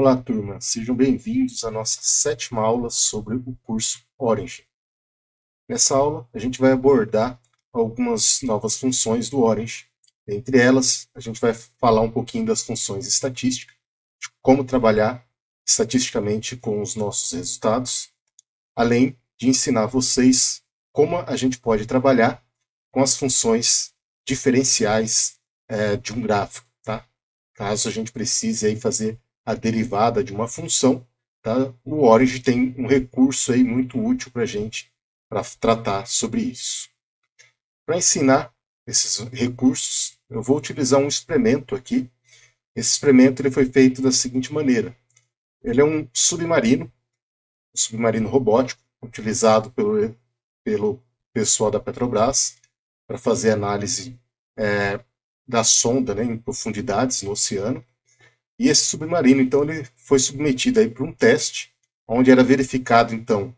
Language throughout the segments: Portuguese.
Olá, turma. Sejam bem-vindos à nossa 7ª aula sobre o curso Orange. Nessa aula, a gente vai abordar algumas novas funções do Orange. Entre elas, a gente vai falar um pouquinho das funções estatísticas, de como trabalhar estatisticamente com os nossos resultados, além de ensinar vocês como a gente pode trabalhar com as funções diferenciais de um gráfico, tá? Caso a gente precise aí fazer a derivada de uma função, tá? O Orange tem um recurso aí muito útil para a gente para tratar sobre isso. Para ensinar esses recursos, eu vou utilizar um experimento aqui. Esse experimento ele foi feito da seguinte maneira. Ele é um submarino robótico, utilizado pelo pessoal da Petrobras para fazer análise da sonda, né, em profundidades no oceano. E esse submarino, então, ele foi submetido aí para um teste, onde era verificado, então,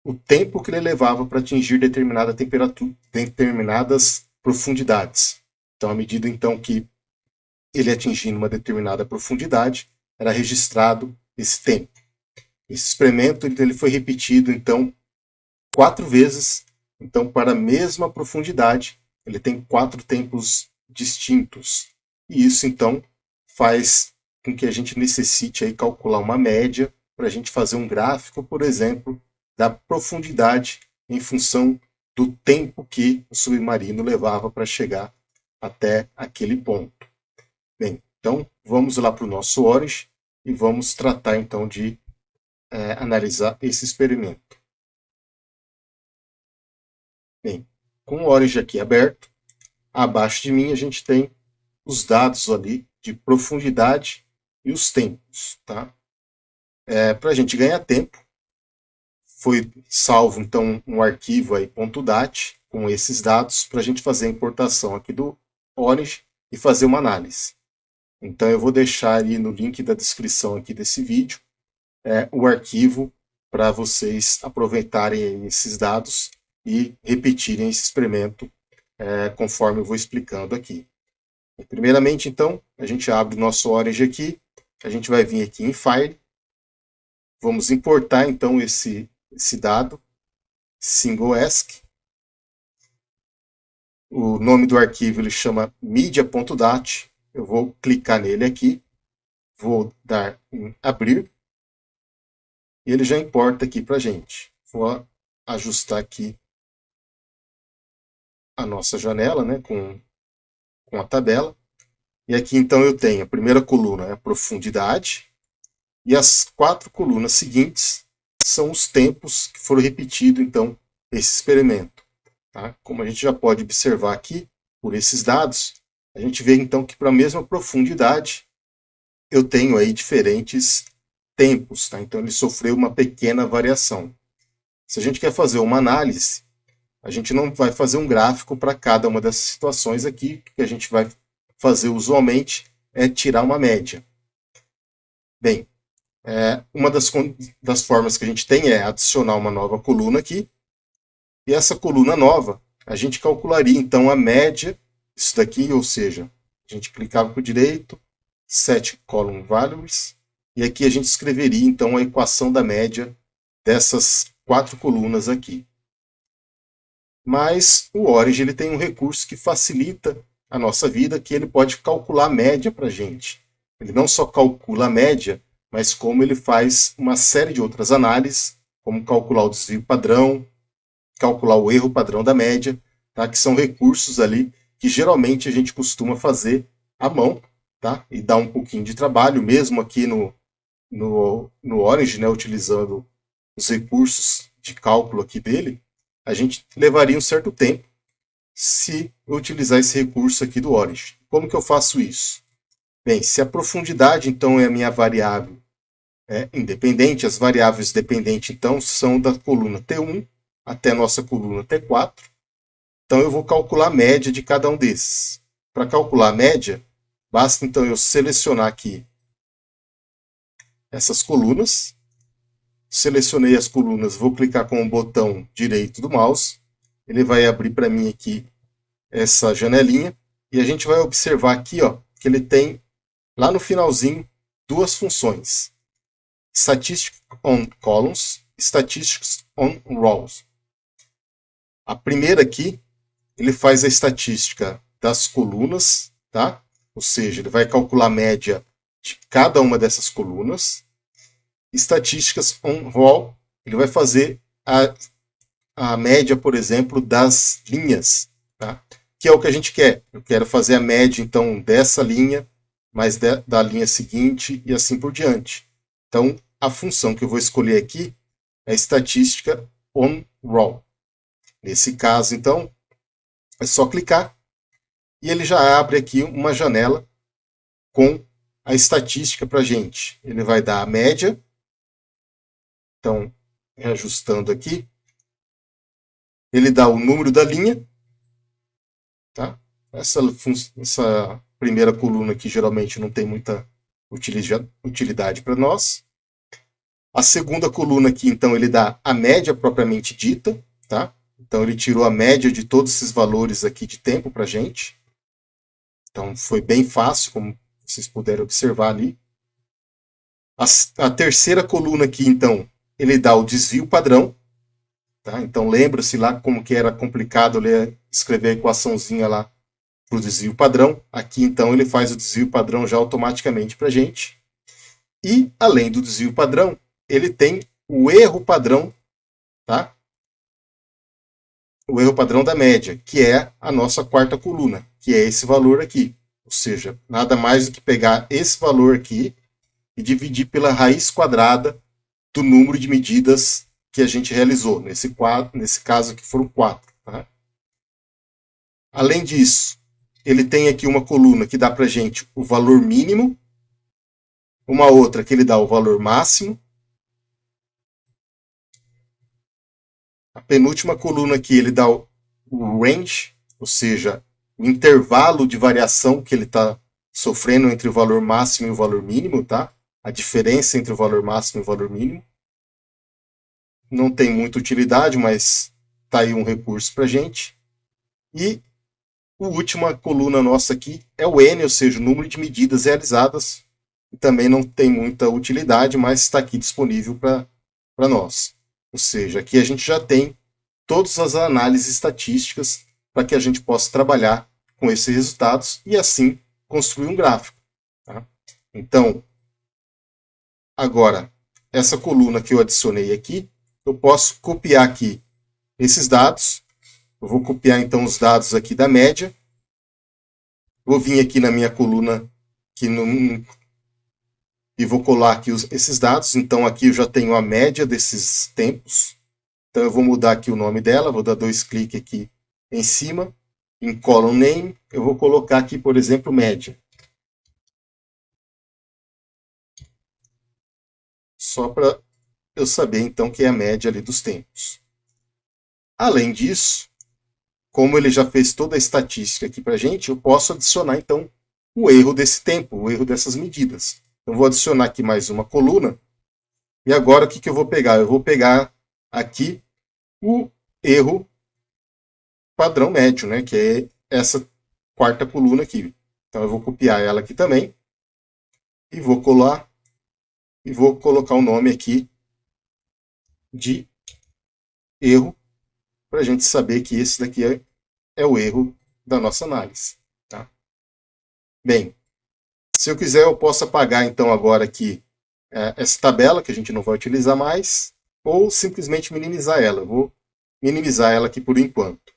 o tempo que ele levava para atingir determinada temperatura, determinadas profundidades. Então, à medida, então, que ele atingia uma determinada profundidade, era registrado esse tempo. Esse experimento ele foi repetido, então, 4 vezes. Então, para a mesma profundidade, ele tem 4 tempos distintos. E isso, então, faz com que a gente necessite aí calcular uma média para a gente fazer um gráfico, por exemplo, da profundidade em função do tempo que o submarino levava para chegar até aquele ponto. Bem, então vamos lá para o nosso Orange e vamos tratar então de analisar esse experimento. Bem, com o Orange aqui aberto, abaixo de mim a gente tem os dados ali de profundidade e os tempos, tá? Para a gente ganhar tempo, foi salvo então um arquivo aí .dat com esses dados para a gente fazer a importação aqui do Orange e fazer uma análise. Então eu vou deixar aí no link da descrição aqui desse vídeo o arquivo para vocês aproveitarem esses dados e repetirem esse experimento conforme eu vou explicando aqui. Primeiramente, então, a gente abre o nosso Orange aqui, a gente vai vir aqui em File, vamos importar então esse dado, SingleASC. O nome do arquivo ele chama media.dat. Eu vou clicar nele aqui, vou dar em abrir, e ele já importa aqui para a gente. Vou ajustar aqui a nossa janela, né, com a tabela. E aqui então eu tenho a primeira coluna, a profundidade, e as 4 colunas seguintes são os tempos que foram repetidos então esse experimento. Tá? Como a gente já pode observar aqui, por esses dados, a gente vê então que para a mesma profundidade eu tenho aí diferentes tempos. Tá? Então ele sofreu uma pequena variação. Se a gente quer fazer uma análise, a gente não vai fazer um gráfico para cada uma dessas situações aqui. O que a gente vai fazer usualmente é tirar uma média. Bem, uma das formas que a gente tem é adicionar uma nova coluna aqui. E essa coluna nova, a gente calcularia então a média, isso daqui, ou seja, a gente clicava para o direito, set column values, e aqui a gente escreveria então a equação da média dessas 4 colunas aqui. Mas o Orange ele tem um recurso que facilita a nossa vida, que ele pode calcular a média para a gente. Ele não só calcula a média, mas como ele faz uma série de outras análises, como calcular o desvio padrão, calcular o erro padrão da média, tá? Que são recursos ali que geralmente a gente costuma fazer à mão, tá? E dá um pouquinho de trabalho, mesmo aqui no Orange, né? Utilizando os recursos de cálculo aqui dele, a gente levaria um certo tempo se eu utilizar esse recurso aqui do Orange. Como que eu faço isso? Bem, se a profundidade então é a minha variável independente, as variáveis dependentes então são da coluna T1 até a nossa coluna T4. Então eu vou calcular a média de cada um desses. Para calcular a média, basta então eu selecionar aqui essas colunas. Selecionei as colunas, vou clicar com o botão direito do mouse. Ele vai abrir para mim aqui essa janelinha. E a gente vai observar aqui ó, que ele tem lá no finalzinho duas funções: Statistics on Columns, Statistics on Rows. A primeira aqui, ele faz a estatística das colunas, tá? Ou seja, ele vai calcular a média de cada uma dessas colunas. Estatísticas on row, ele vai fazer a média, por exemplo, das linhas, tá? Que é o que a gente quer. Eu quero fazer a média, então, dessa linha, mais da linha seguinte e assim por diante. Então, a função que eu vou escolher aqui é estatística on row. Nesse caso, então, é só clicar e ele já abre aqui uma janela com a estatística para a gente. Ele vai dar a média. Então, reajustando aqui, ele dá o número da linha. Tá? Essa primeira coluna aqui geralmente não tem muita utilidade para nós. A segunda coluna aqui, então, ele dá a média propriamente dita. Tá? Então, ele tirou a média de todos esses valores aqui de tempo para a gente. Então, foi bem fácil, como vocês puderam observar ali. A terceira coluna aqui, então, ele dá o desvio padrão. Tá? Então, lembra-se lá como que era complicado escrever a equaçãozinha lá para o desvio padrão. Aqui, então, ele faz o desvio padrão já automaticamente para a gente. E, além do desvio padrão, ele tem o erro padrão, tá? O erro padrão da média, que é a nossa quarta coluna, que é esse valor aqui. Ou seja, nada mais do que pegar esse valor aqui e dividir pela raiz quadrada do número de medidas que a gente realizou. Nesse caso aqui foram 4. Tá? Além disso, ele tem aqui uma coluna que dá para a gente o valor mínimo, uma outra que ele dá o valor máximo. A penúltima coluna aqui ele dá o range, ou seja, o intervalo de variação que ele está sofrendo entre o valor máximo e o valor mínimo, tá? A diferença entre o valor máximo e o valor mínimo. Não tem muita utilidade, mas está aí um recurso para a gente. E a última coluna nossa aqui é o N, ou seja, o número de medidas realizadas. Também não tem muita utilidade, mas está aqui disponível para nós. Ou seja, aqui a gente já tem todas as análises estatísticas para que a gente possa trabalhar com esses resultados e assim construir um gráfico. Tá? Então, agora, essa coluna que eu adicionei aqui, eu posso copiar aqui esses dados. Eu vou copiar então os dados aqui da média. Vou vir aqui na minha coluna e vou colar aqui esses dados. Então aqui eu já tenho a média desses tempos. Então eu vou mudar aqui o nome dela, vou dar 2 cliques aqui em cima. Em column name, eu vou colocar aqui, por exemplo, média. Só para eu saber então que é a média ali dos tempos. Além disso, como ele já fez toda a estatística aqui para a gente, eu posso adicionar então o erro desse tempo, o erro dessas medidas. Eu vou adicionar aqui mais uma coluna. E agora o que eu vou pegar? Eu vou pegar aqui o erro padrão médio, né? Que é essa quarta coluna aqui. Então eu vou copiar ela aqui também. E vou colar. E vou colocar o nome aqui de erro. Para a gente saber que esse daqui é o erro da nossa análise. Tá? Bem, se eu quiser eu posso apagar então agora aqui essa tabela que a gente não vai utilizar mais, ou simplesmente minimizar ela. Eu vou minimizar ela aqui por enquanto.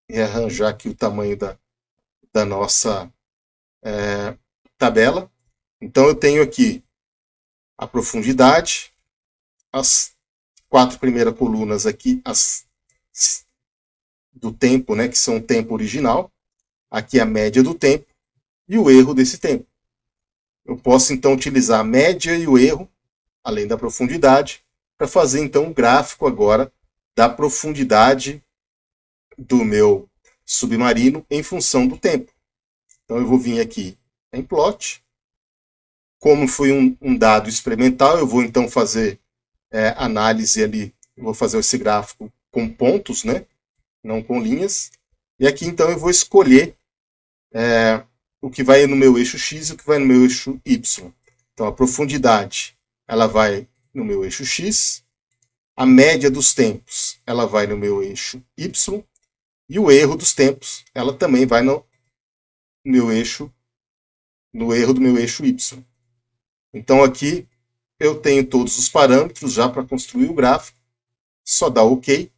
Rearranjar aqui o tamanho da nossa tabela. Então eu tenho aqui a profundidade, as 4 primeiras colunas aqui, do tempo, né, que são o tempo original. Aqui a média do tempo e o erro desse tempo. Eu posso então utilizar a média e o erro, além da profundidade, para fazer então um gráfico agora da profundidade do meu submarino em função do tempo. Então eu vou vir aqui em plot. Como foi um dado experimental, eu vou então fazer análise ali, vou fazer esse gráfico com pontos, né? Não com linhas. E aqui então eu vou escolher o que vai no meu eixo X e o que vai no meu eixo Y. Então a profundidade ela vai no meu eixo X, a média dos tempos ela vai no meu eixo Y, e o erro dos tempos ela também vai no meu eixo, no erro do meu eixo Y. Então aqui eu tenho todos os parâmetros já para construir o gráfico, só dá OK,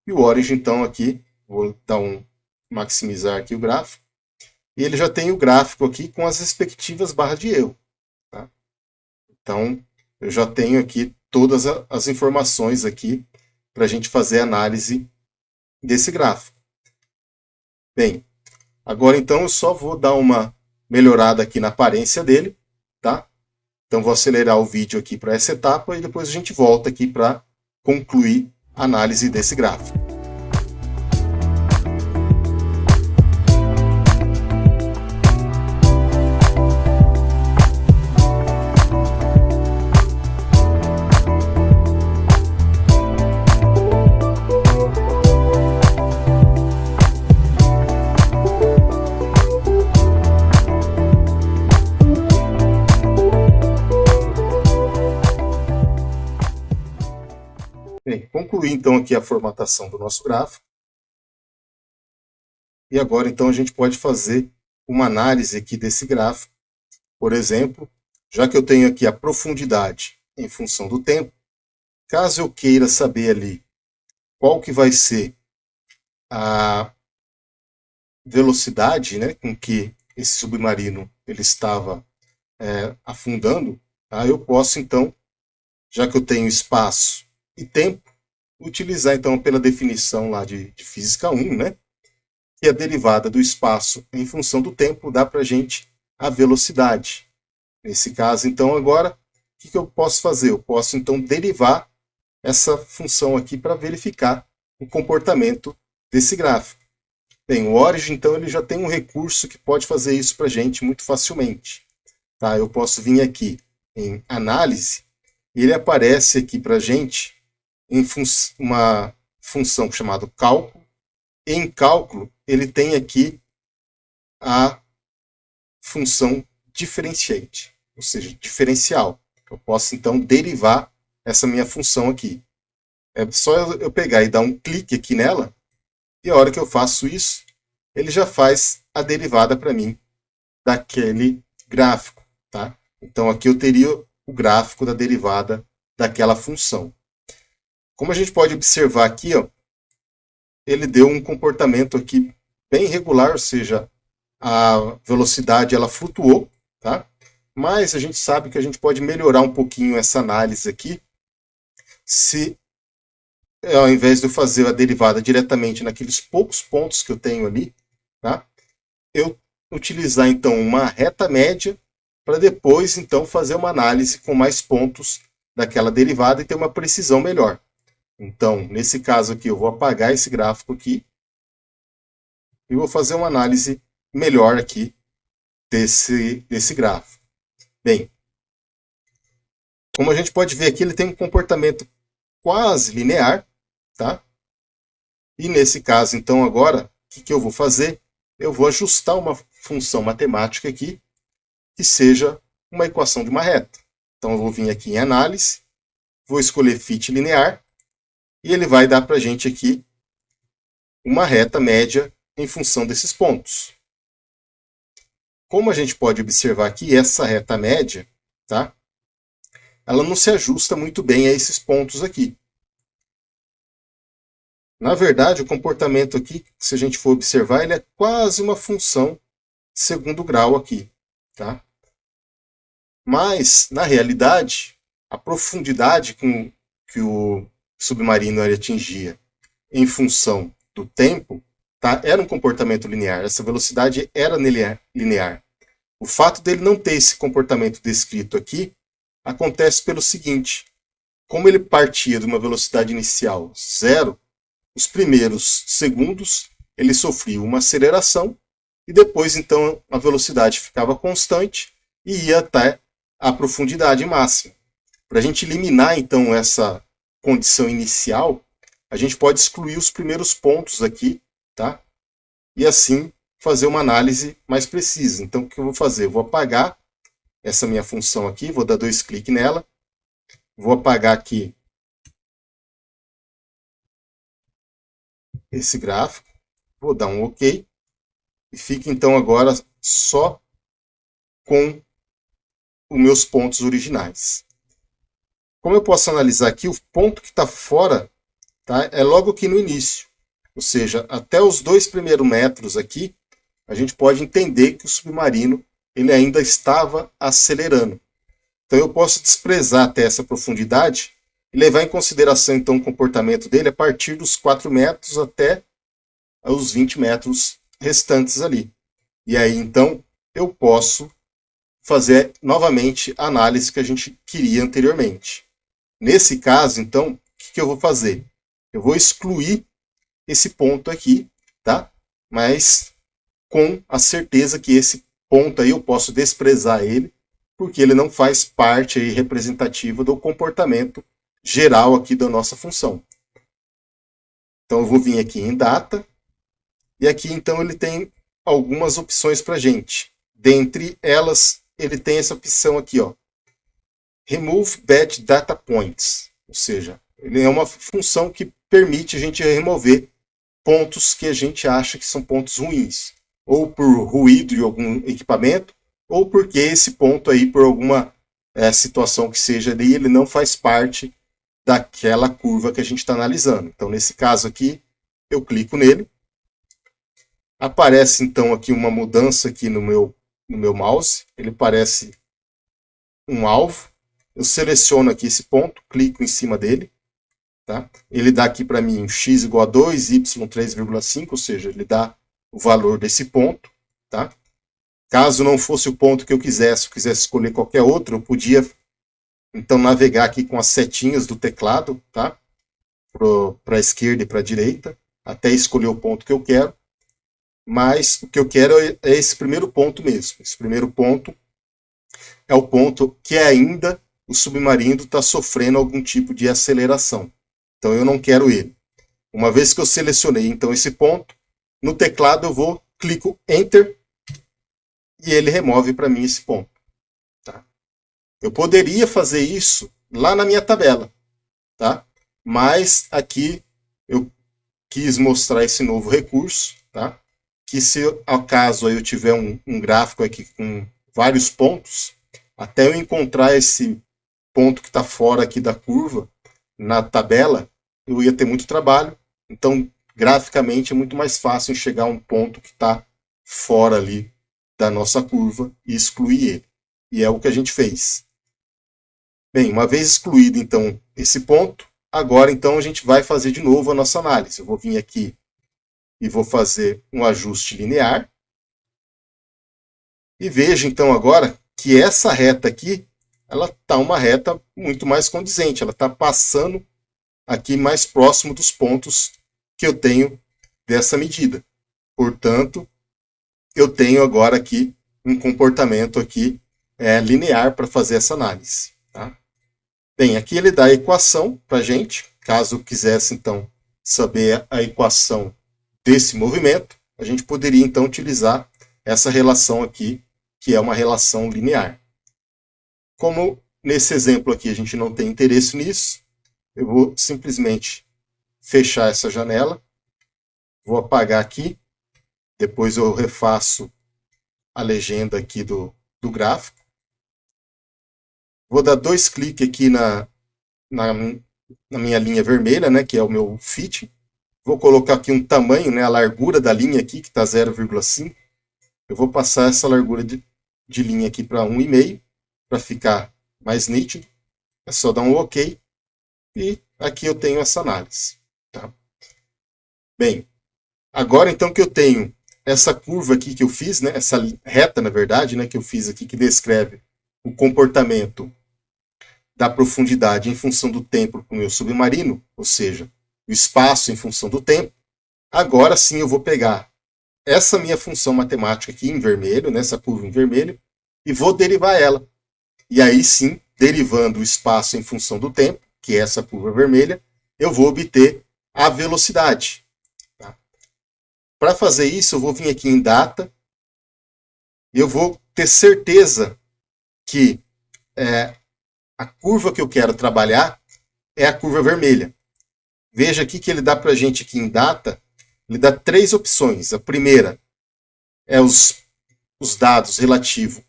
e o Origin então aqui, vou dar maximizar aqui o gráfico, e ele já tem o gráfico aqui com as respectivas barras de erro. Tá? Então eu já tenho aqui todas as informações aqui para a gente fazer a análise desse gráfico. Bem, agora então eu só vou dar uma melhorada aqui na aparência dele, tá? Então vou acelerar o vídeo aqui para essa etapa e depois a gente volta aqui para concluir a análise desse gráfico. Bem, concluí então aqui a formatação do nosso gráfico. E agora então a gente pode fazer uma análise aqui desse gráfico. Por exemplo, já que eu tenho aqui a profundidade em função do tempo, caso eu queira saber ali qual que vai ser a velocidade, né, com que esse submarino ele estava afundando, tá? Eu posso então, já que eu tenho espaço e tempo, utilizar então pela definição lá de física 1, né, que a derivada do espaço em função do tempo dá para a gente a velocidade. Nesse caso, então, agora, o que eu posso fazer? Eu posso então derivar essa função aqui para verificar o comportamento desse gráfico. Bem, o Origin, então, ele já tem um recurso que pode fazer isso para a gente muito facilmente. Tá? Eu posso vir aqui em Análise, e ele aparece aqui para a gente em uma função chamada Cálculo. Em Cálculo, ele tem aqui a função Differentiate, ou seja, diferencial. Eu posso, então, derivar essa minha função aqui. É só eu pegar e dar um clique aqui nela, e a hora que eu faço isso, ele já faz a derivada para mim daquele gráfico. Tá? Então aqui eu teria o gráfico da derivada daquela função. Como a gente pode observar aqui, ó, ele deu um comportamento aqui bem regular, ou seja, a velocidade ela flutuou, tá? Mas a gente sabe que a gente pode melhorar um pouquinho essa análise aqui, se ao invés de eu fazer a derivada diretamente naqueles poucos pontos que eu tenho ali, tá? Eu utilizar então uma reta média para depois então fazer uma análise com mais pontos daquela derivada e ter uma precisão melhor. Então, nesse caso aqui, eu vou apagar esse gráfico aqui e vou fazer uma análise melhor aqui desse gráfico. Bem, como a gente pode ver aqui, ele tem um comportamento quase linear, tá? E nesse caso, então, agora, o que eu vou fazer? Eu vou ajustar uma função matemática aqui que seja uma equação de uma reta. Então, eu vou vir aqui em Análise, vou escolher Fit linear, e ele vai dar para a gente aqui uma reta média em função desses pontos. Como a gente pode observar aqui, essa reta média, tá? Ela não se ajusta muito bem a esses pontos aqui. Na verdade, o comportamento aqui, se a gente for observar, ele é quase uma função de segundo grau aqui. Tá? Mas, na realidade, a profundidade com que o submarino ele atingia em função do tempo, tá? Era um comportamento linear. Essa velocidade era linear. O fato dele não ter esse comportamento descrito aqui acontece pelo seguinte: como ele partia de uma velocidade inicial 0, os primeiros segundos ele sofria uma aceleração e depois então a velocidade ficava constante e ia até a profundidade máxima. Para a gente eliminar então essa condição inicial, a gente pode excluir os primeiros pontos aqui, tá? E assim fazer uma análise mais precisa. Então, o que eu vou fazer? Eu vou apagar essa minha função aqui, vou dar 2 cliques nela, vou apagar aqui esse gráfico, vou dar um OK, e fica então agora só com os meus pontos originais. Como eu posso analisar aqui, o ponto que está fora, tá, é logo aqui no início. Ou seja, até os 2 primeiros metros aqui, a gente pode entender que o submarino ele ainda estava acelerando. Então eu posso desprezar até essa profundidade e levar em consideração então o comportamento dele a partir dos 4 metros até os 20 metros restantes ali. E aí então eu posso fazer novamente a análise que a gente queria anteriormente. Nesse caso, então, o que eu vou fazer? Eu vou excluir esse ponto aqui, tá? Mas com a certeza que esse ponto aí eu posso desprezar ele, porque ele não faz parte aí representativa do comportamento geral aqui da nossa função. Então eu vou vir aqui em data, e aqui então ele tem algumas opções para a gente. Dentre elas, ele tem essa opção aqui, ó, Remove Bad Data Points, ou seja, ele é uma função que permite a gente remover pontos que a gente acha que são pontos ruins, ou por ruído de algum equipamento, ou porque esse ponto aí, por alguma situação que seja ali, ele não faz parte daquela curva que a gente está analisando. Então, nesse caso aqui, eu clico nele, aparece então aqui uma mudança aqui no meu mouse, ele parece um alvo, eu seleciono aqui esse ponto, clico em cima dele, tá? Ele dá aqui para mim x igual a 2, y 3,5, ou seja, ele dá o valor desse ponto, tá? Caso não fosse o ponto que eu quisesse escolher qualquer outro, eu podia então navegar aqui com as setinhas do teclado, tá? Para a esquerda e para a direita, até escolher o ponto que eu quero. Mas o que eu quero é esse primeiro ponto mesmo. Esse primeiro ponto é o ponto que ainda o submarino está sofrendo algum tipo de aceleração. Então eu não quero ele. Uma vez que eu selecionei então esse ponto, no teclado eu clico Enter e ele remove para mim esse ponto. Tá? Eu poderia fazer isso lá na minha tabela, tá? Mas aqui eu quis mostrar esse novo recurso, tá? Que se acaso eu tiver um gráfico aqui com vários pontos, até eu encontrar esse ponto que está fora aqui da curva na tabela, eu ia ter muito trabalho. Então, graficamente, é muito mais fácil enxergar um ponto que está fora ali da nossa curva e excluir ele. E é o que a gente fez. Bem, uma vez excluído, então, esse ponto, agora, então, a gente vai fazer de novo a nossa análise. Eu vou vir aqui e vou fazer um ajuste linear. E veja, então, agora que essa reta aqui, ela está uma reta muito mais condizente. Ela está passando aqui mais próximo dos pontos que eu tenho dessa medida. Portanto, eu tenho agora aqui um comportamento aqui linear para fazer essa análise. Tá? Bem, aqui ele dá a equação para a gente. Caso quisesse, então, saber a equação desse movimento, a gente poderia, então, utilizar essa relação aqui, que é uma relação linear. Como nesse exemplo aqui a gente não tem interesse nisso, eu vou simplesmente fechar essa janela, vou apagar aqui, depois eu refaço a legenda aqui do gráfico. Vou dar 2 cliques aqui na minha linha vermelha, né, que é o meu fit. Vou colocar aqui um tamanho, né, a largura da linha aqui, que está 0,5. Eu vou passar essa largura de linha aqui para 1,5, para ficar mais nítido. É só dar um OK. E aqui eu tenho essa análise. Tá? Bem, agora então que eu tenho essa curva aqui que eu fiz, né, essa reta, na verdade, né, que eu fiz aqui, que descreve o comportamento da profundidade em função do tempo para o meu submarino, ou seja, o espaço em função do tempo, agora sim eu vou pegar essa minha função matemática aqui em vermelho, nessa curva em vermelho, e vou derivar ela. E aí sim, derivando o espaço em função do tempo, que é essa curva vermelha, eu vou obter a velocidade. Tá? Para fazer isso, eu vou vir aqui em Data e eu vou ter certeza que a curva que eu quero trabalhar é a curva vermelha. Veja aqui que ele dá para a gente aqui em Data, ele dá 3 opções. A primeira é os dados relativos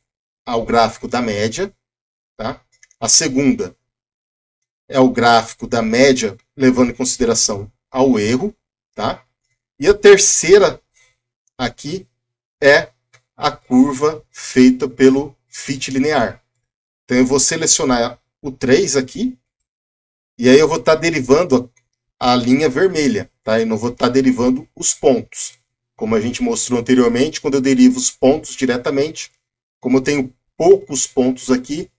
ao gráfico da média. Tá? A segunda é o gráfico da média, levando em consideração ao erro. Tá? E a terceira aqui é a curva feita pelo fit linear. Então eu vou selecionar o 3 aqui, e aí eu vou estar derivando a linha vermelha, tá? Eu não vou estar derivando os pontos. Como a gente mostrou anteriormente, quando eu derivo os pontos diretamente, como eu tenho poucos pontos aqui,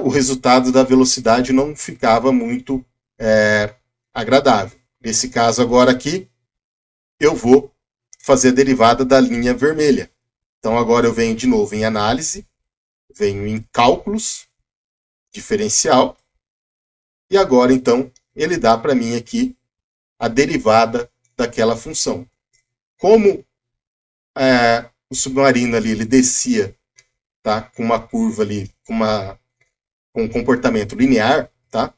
o resultado da velocidade não ficava muito agradável. Nesse caso agora aqui, eu vou fazer a derivada da linha vermelha. Então agora eu venho de novo em análise, venho em cálculos, diferencial, e agora então ele dá para mim aqui a derivada daquela função. Como o submarino ali ele descia, tá, com uma curva ali, com um comportamento linear, tá,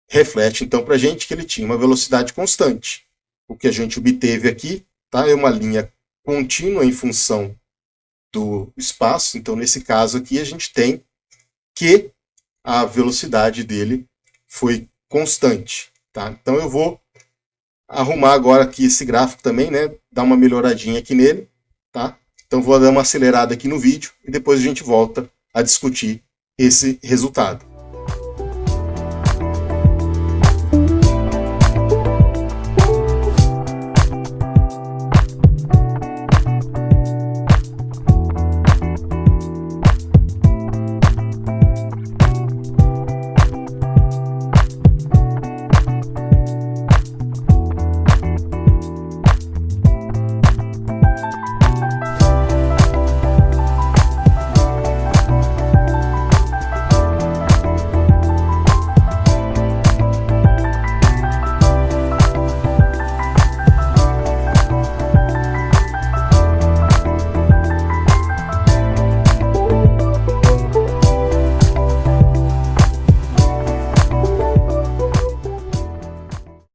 reflete então para a gente que ele tinha uma velocidade constante. O que a gente obteve aqui, tá, é uma linha contínua em função do espaço. Então nesse caso aqui a gente tem que a velocidade dele foi constante. Tá? Então eu vou arrumar agora aqui esse gráfico também, né? Dar uma melhoradinha aqui nele. Tá? Então vou dar uma acelerada aqui no vídeo e depois a gente volta a discutir esse resultado.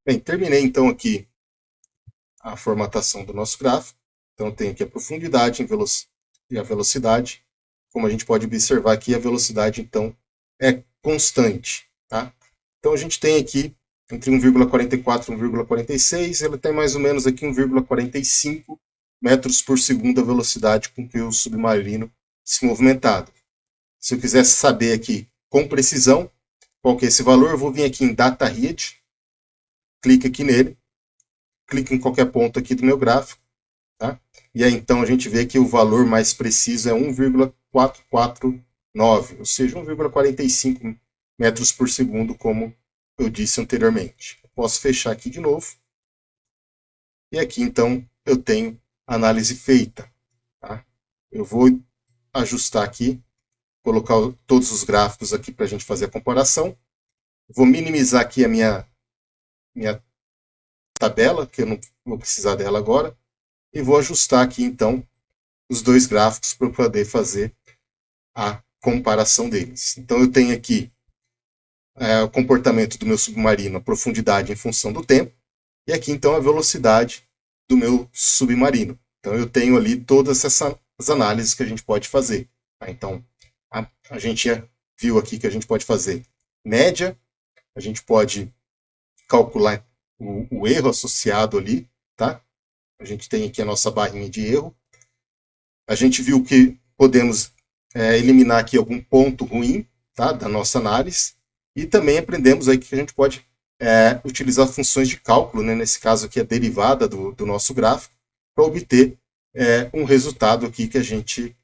Bem, terminei então aqui a formatação do nosso gráfico. Então tem aqui a profundidade e a velocidade. Como a gente pode observar aqui, a velocidade então é constante. Tá? Então a gente tem aqui entre 1,44 e 1,46, ele tem mais ou menos aqui 1,45 metros por segundo a velocidade com que o submarino se movimentava. Se eu quisesse saber aqui com precisão qual que é esse valor, eu vou vir aqui em Data Read, clique aqui nele, clique em qualquer ponto aqui do meu gráfico, tá? E aí então a gente vê que o valor mais preciso é 1,449, ou seja, 1,45 metros por segundo, como eu disse anteriormente. Eu posso fechar aqui de novo. E aqui então eu tenho a análise feita. Tá? Eu vou ajustar aqui, colocar todos os gráficos aqui para a gente fazer a comparação. Vou minimizar aqui a minha tabela, que eu não vou precisar dela agora, e vou ajustar aqui então os dois gráficos para poder fazer a comparação deles. Então eu tenho aqui o comportamento do meu submarino, a profundidade em função do tempo, e aqui então a velocidade do meu submarino. Então eu tenho ali todas essas análises que a gente pode fazer. Tá? Então a gente viu aqui que a gente pode fazer média, a gente pode calcular o erro associado ali, tá? A gente tem aqui a nossa barrinha de erro. A gente viu que podemos eliminar aqui algum ponto ruim, tá? Da nossa análise. E também aprendemos aí que a gente pode utilizar funções de cálculo, né? Nesse caso aqui a derivada do nosso gráfico, para obter um resultado aqui que a gente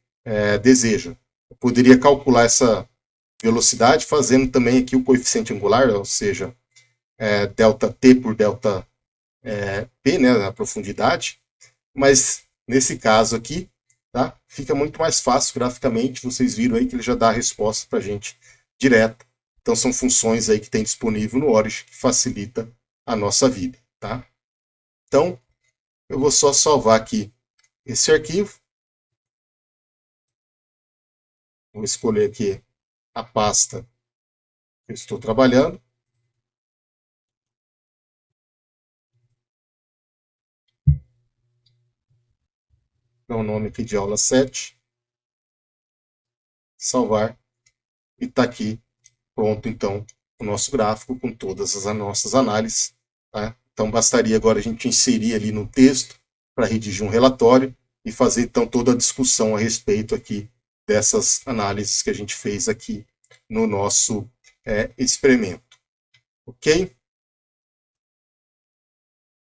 deseja. Eu poderia calcular essa velocidade fazendo também aqui o coeficiente angular, ou seja, delta t por delta p, né, a profundidade, mas nesse caso aqui, tá, fica muito mais fácil graficamente. Vocês viram aí que ele já dá a resposta para a gente direta. Então são funções aí que tem disponível no Origin que facilita a nossa vida. Tá? Então Eu vou só salvar aqui esse arquivo. Vou escolher aqui a pasta que eu estou trabalhando. Dá o nome aqui de aula 7. Salvar. E está aqui pronto, então, o nosso gráfico com todas as nossas análises. Tá? Então, bastaria agora a gente inserir ali no texto para redigir um relatório e fazer, então, toda a discussão a respeito aqui dessas análises que a gente fez aqui no nosso experimento. Ok?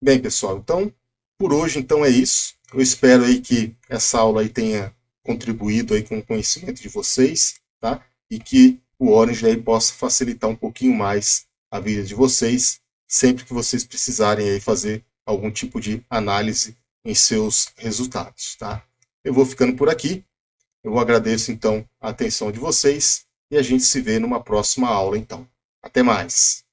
Bem, pessoal, então, por hoje, então, é isso. Eu espero aí que essa aula aí tenha contribuído aí com o conhecimento de vocês, tá? E que o Orange aí possa facilitar um pouquinho mais a vida de vocês, sempre que vocês precisarem aí fazer algum tipo de análise em seus resultados, tá? Eu vou ficando por aqui. Eu agradeço, então, a atenção de vocês e a gente se vê numa próxima aula, então. Até mais!